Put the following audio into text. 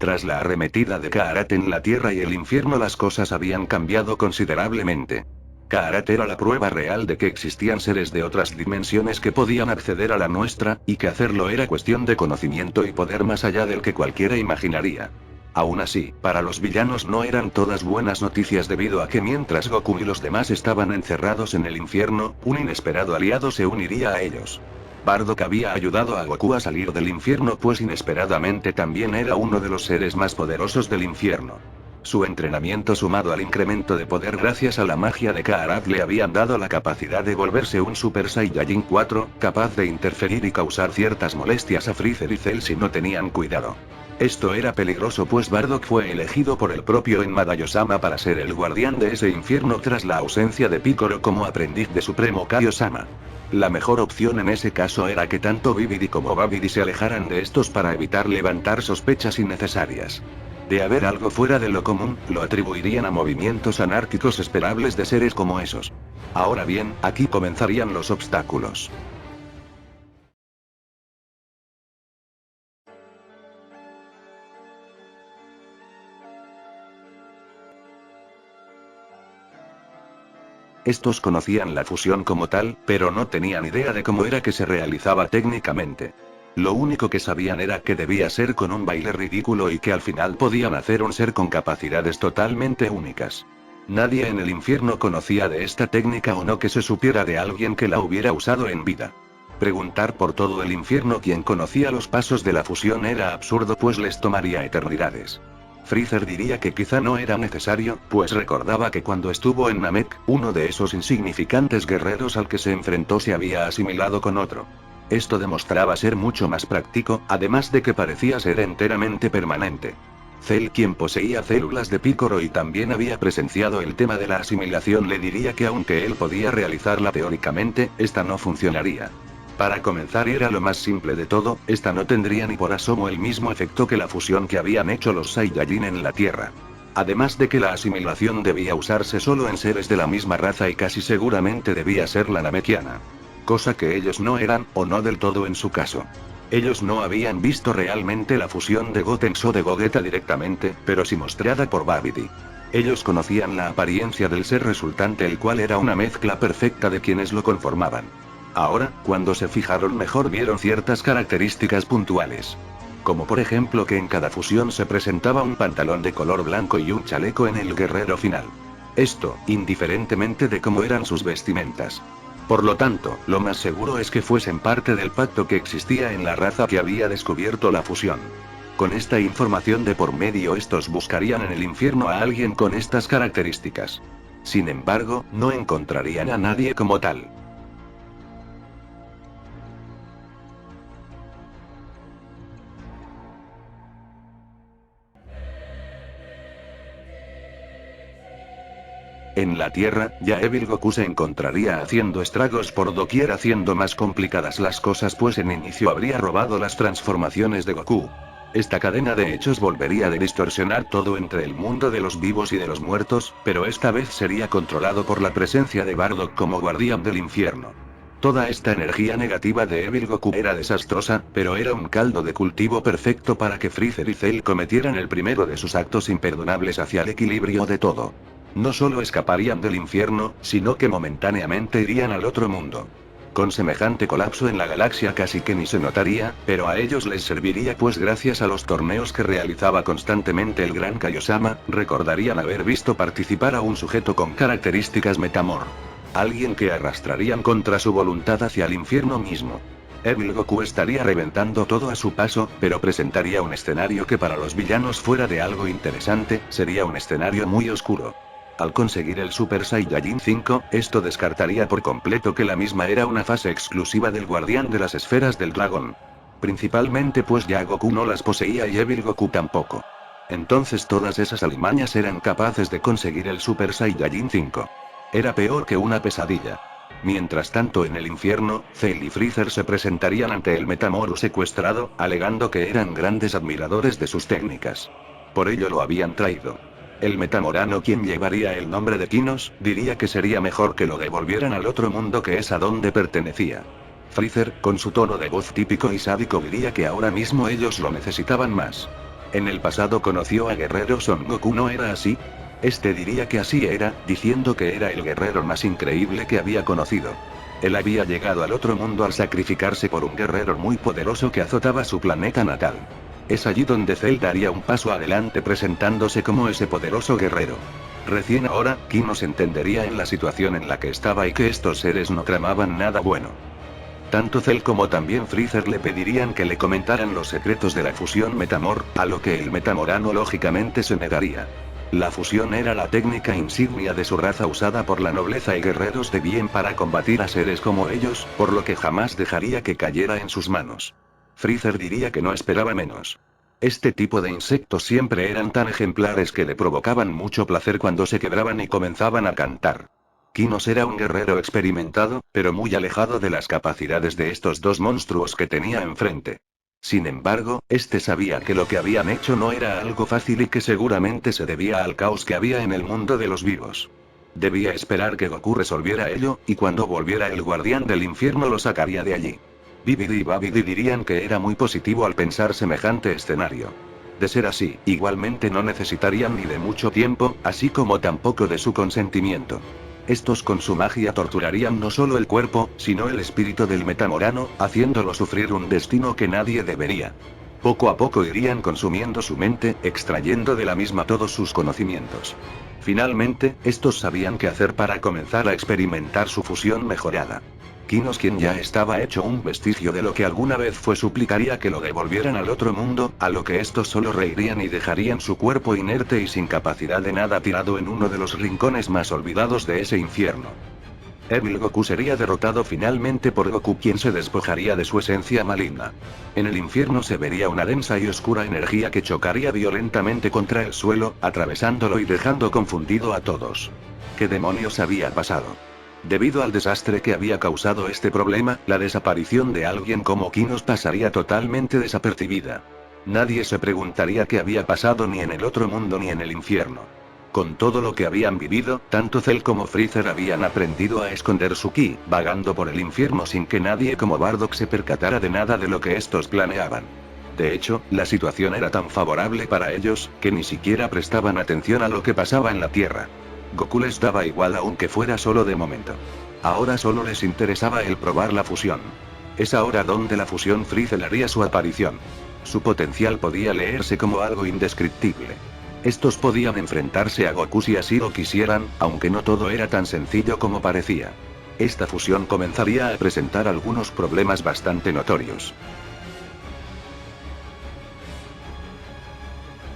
Tras la arremetida de Kaarat en la Tierra y el infierno, las cosas habían cambiado considerablemente. Kaarat era la prueba real de que existían seres de otras dimensiones que podían acceder a la nuestra, y que hacerlo era cuestión de conocimiento y poder más allá del que cualquiera imaginaría. Aún así, para los villanos no eran todas buenas noticias, debido a que mientras Goku y los demás estaban encerrados en el infierno, un inesperado aliado se uniría a ellos. Bardock había ayudado a Goku a salir del infierno, pues inesperadamente también era uno de los seres más poderosos del infierno. Su entrenamiento sumado al incremento de poder gracias a la magia de Kaarat le habían dado la capacidad de volverse un Super Saiyajin 4, capaz de interferir y causar ciertas molestias a Freezer y Cell si no tenían cuidado. Esto era peligroso, pues Bardock fue elegido por el propio Enma Daiyosama para ser el guardián de ese infierno tras la ausencia de Piccolo como aprendiz de Supremo Kaiosama. La mejor opción en ese caso era que tanto Bibidi como Babidi se alejaran de estos para evitar levantar sospechas innecesarias. De haber algo fuera de lo común, lo atribuirían a movimientos anárquicos esperables de seres como esos. Ahora bien, aquí comenzarían los obstáculos. Estos conocían la fusión como tal, pero no tenían idea de cómo era que se realizaba técnicamente. Lo único que sabían era que debía ser con un baile ridículo y que al final podían hacer un ser con capacidades totalmente únicas. Nadie en el infierno conocía de esta técnica, o no que se supiera de alguien que la hubiera usado en vida. Preguntar por todo el infierno quién conocía los pasos de la fusión era absurdo, pues les tomaría eternidades. Freezer diría que quizá no era necesario, pues recordaba que cuando estuvo en Namek, uno de esos insignificantes guerreros al que se enfrentó se había asimilado con otro. Esto demostraba ser mucho más práctico, además de que parecía ser enteramente permanente. Cell, quien poseía células de Piccolo y también había presenciado el tema de la asimilación, le diría que aunque él podía realizarla teóricamente, esta no funcionaría. Para comenzar, y era lo más simple de todo, esta no tendría ni por asomo el mismo efecto que la fusión que habían hecho los Saiyajin en la Tierra. Además de que la asimilación debía usarse solo en seres de la misma raza y casi seguramente debía ser la namekiana. Cosa que ellos no eran, o no del todo en su caso. Ellos no habían visto realmente la fusión de Gotenks de Gogeta directamente, pero sí mostrada por Babidi. Ellos conocían la apariencia del ser resultante, el cual era una mezcla perfecta de quienes lo conformaban. Ahora, cuando se fijaron mejor, vieron ciertas características puntuales. Como por ejemplo que en cada fusión se presentaba un pantalón de color blanco y un chaleco en el guerrero final. Esto, indiferentemente de cómo eran sus vestimentas. Por lo tanto, lo más seguro es que fuesen parte del pacto que existía en la raza que había descubierto la fusión. Con esta información de por medio, estos buscarían en el infierno a alguien con estas características. Sin embargo, no encontrarían a nadie como tal. En la Tierra, ya Evil Goku se encontraría haciendo estragos por doquier, haciendo más complicadas las cosas, pues en inicio habría robado las transformaciones de Goku. Esta cadena de hechos volvería a distorsionar todo entre el mundo de los vivos y de los muertos, pero esta vez sería controlado por la presencia de Bardock como guardián del infierno. Toda esta energía negativa de Evil Goku era desastrosa, pero era un caldo de cultivo perfecto para que Freezer y Cell cometieran el primero de sus actos imperdonables hacia el equilibrio de todo. No solo escaparían del infierno, sino que momentáneamente irían al otro mundo. Con semejante colapso en la galaxia casi que ni se notaría, pero a ellos les serviría, pues gracias a los torneos que realizaba constantemente el gran Kaiosama, recordarían haber visto participar a un sujeto con características Metamor. Alguien que arrastrarían contra su voluntad hacia el infierno mismo. Evil Goku estaría reventando todo a su paso, pero presentaría un escenario que para los villanos, fuera de algo interesante, sería un escenario muy oscuro. Al conseguir el Super Saiyajin 5, esto descartaría por completo que la misma era una fase exclusiva del guardián de las esferas del dragón. Principalmente pues ya Goku no las poseía y Evil Goku tampoco. Entonces todas esas alimañas eran capaces de conseguir el Super Saiyajin 5. Era peor que una pesadilla. Mientras tanto, en el infierno, Cell y Freezer se presentarían ante el Metamoru secuestrado, alegando que eran grandes admiradores de sus técnicas. Por ello lo habían traído. El metamorano, quien llevaría el nombre de Kinos, diría que sería mejor que lo devolvieran al otro mundo, que es a donde pertenecía. Freezer, con su tono de voz típico y sádico, diría que ahora mismo ellos lo necesitaban más. En el pasado conoció a Guerrero Son Goku, ¿no era así? Este diría que así era, diciendo que era el guerrero más increíble que había conocido. Él había llegado al otro mundo al sacrificarse por un guerrero muy poderoso que azotaba su planeta natal. Es allí donde Cell daría un paso adelante presentándose como ese poderoso guerrero. Recién ahora, Kinos entendería en la situación en la que estaba y que estos seres no tramaban nada bueno. Tanto Cell como también Freezer le pedirían que le comentaran los secretos de la fusión Metamor, a lo que el Metamorano lógicamente se negaría. La fusión era la técnica insignia de su raza usada por la nobleza y guerreros de bien para combatir a seres como ellos, por lo que jamás dejaría que cayera en sus manos. Freezer diría que no esperaba menos. Este tipo de insectos siempre eran tan ejemplares que le provocaban mucho placer cuando se quebraban y comenzaban a cantar. Kinos era un guerrero experimentado, pero muy alejado de las capacidades de estos dos monstruos que tenía enfrente. Sin embargo, este sabía que lo que habían hecho no era algo fácil y que seguramente se debía al caos que había en el mundo de los vivos. Debía esperar que Goku resolviera ello, y cuando volviera el guardián del infierno lo sacaría de allí. Bibidi y Babidi dirían que era muy positivo al pensar semejante escenario. De ser así, igualmente no necesitarían ni de mucho tiempo, así como tampoco de su consentimiento. Estos con su magia torturarían no solo el cuerpo, sino el espíritu del Metamorano, haciéndolo sufrir un destino que nadie debería. Poco a poco irían consumiendo su mente, extrayendo de la misma todos sus conocimientos. Finalmente, estos sabían qué hacer para comenzar a experimentar su fusión mejorada. Kinos, quien ya estaba hecho un vestigio de lo que alguna vez fue, suplicaría que lo devolvieran al otro mundo, a lo que estos solo reirían y dejarían su cuerpo inerte y sin capacidad de nada tirado en uno de los rincones más olvidados de ese infierno. Evil Goku sería derrotado finalmente por Goku, quien se despojaría de su esencia maligna. En el infierno se vería una densa y oscura energía que chocaría violentamente contra el suelo, atravesándolo y dejando confundido a todos. ¿Qué demonios había pasado? Debido al desastre que había causado este problema, la desaparición de alguien como Kinos pasaría totalmente desapercibida. Nadie se preguntaría qué había pasado ni en el otro mundo ni en el infierno. Con todo lo que habían vivido, tanto Cell como Freezer habían aprendido a esconder su ki, vagando por el infierno sin que nadie como Bardock se percatara de nada de lo que estos planeaban. De hecho, la situación era tan favorable para ellos, que ni siquiera prestaban atención a lo que pasaba en la Tierra. Goku les daba igual aunque fuera solo de momento. Ahora solo les interesaba el probar la fusión. Es ahora donde la fusión Freezer haría su aparición. Su potencial podía leerse como algo indescriptible. Estos podían enfrentarse a Goku si así lo quisieran, aunque no todo era tan sencillo como parecía. Esta fusión comenzaría a presentar algunos problemas bastante notorios.